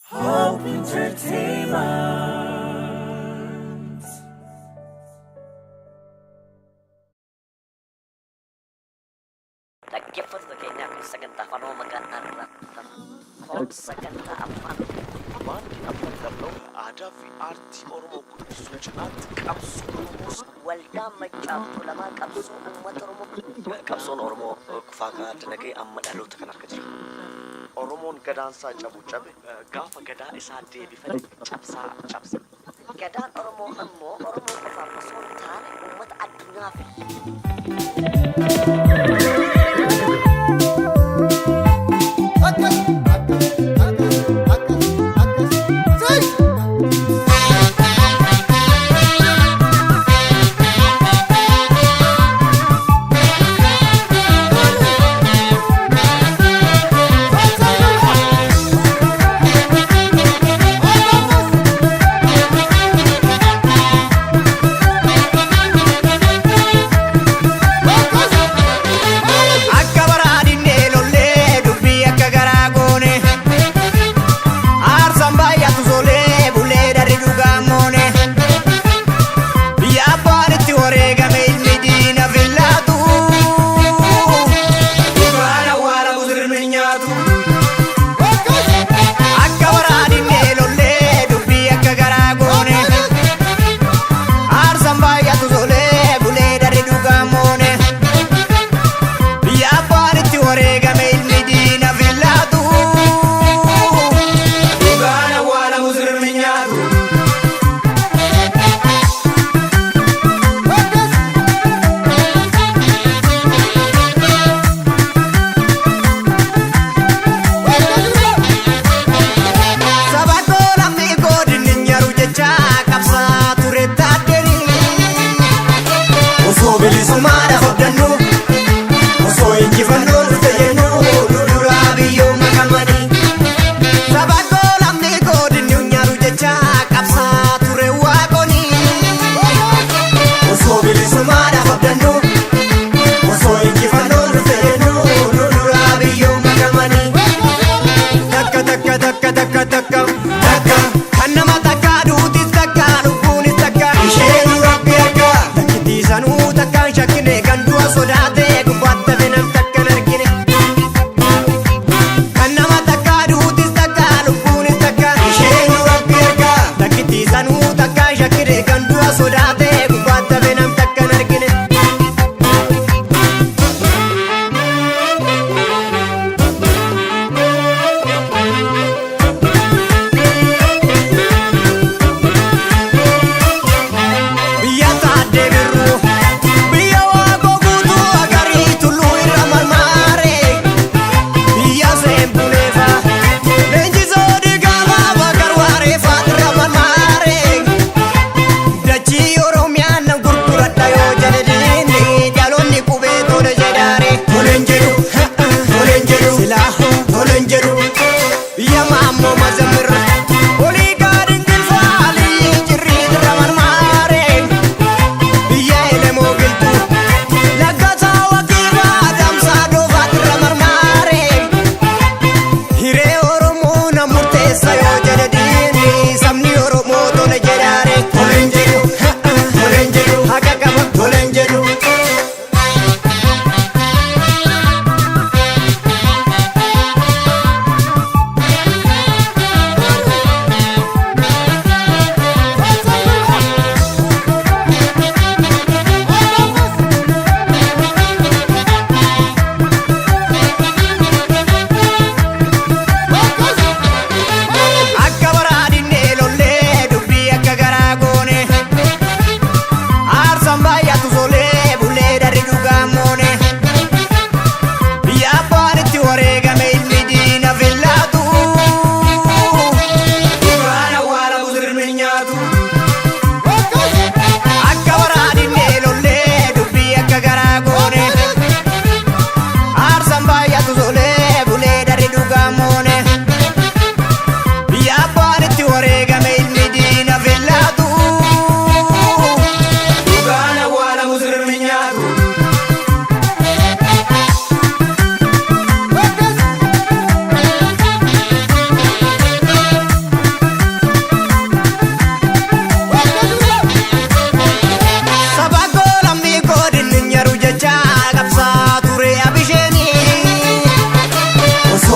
Hope Entertainment. Dhaggeeffattoota keenya kun sagantaa Oromoo magaalaa irraa kun sagantaa afaan waan kitaaba qabnu aadaa fi aartii Oromoo guddisuu cinaatti qabsoo Oromoos waldaa maccaaftuu lamaa qabsoo uummata Oromoo qabsoon Oromoo kufaa karaa dinagdee amma dhaloota kan harka jiru. Oromoon gadaansaa cabu cabe gaafa gadaa isaa deebifate cabsaa cabse. gadaan Oromoo ammoo Oromoo qofaaf osoo hin taane uummata addunyaaf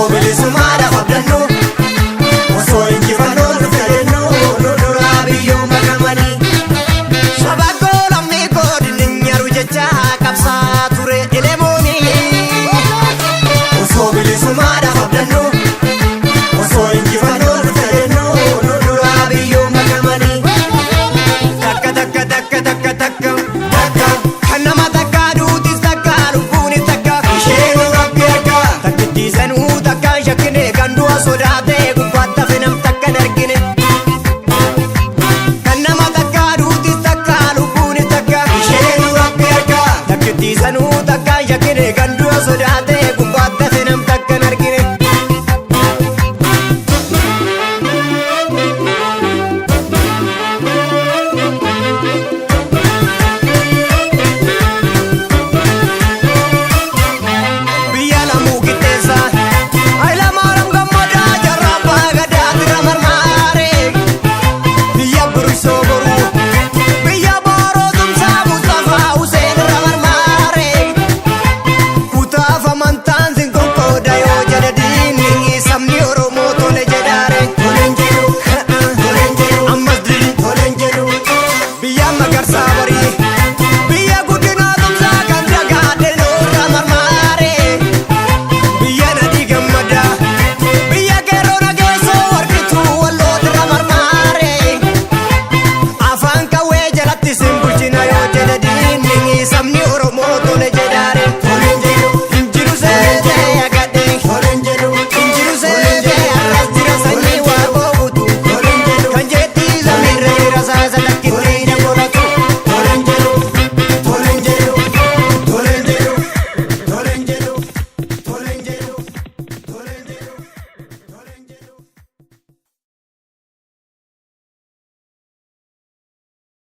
osoo bilisummaadhaaf abdannu osoo injifannoo dhufedennu nu duraa biyyoo makamanii sabakkoo lammii koo dinninyaru jecha qabsaa ture elemoonii osoo bilisummaadhaaf abdannu osoo injifannoo dhufedennu nu duraa biyyoo makamanii takka takka takka takka takka takka kan nama takka duutis takka lubbuunis takka ishee nu rabbi harka takkitti sanuu takka shakkine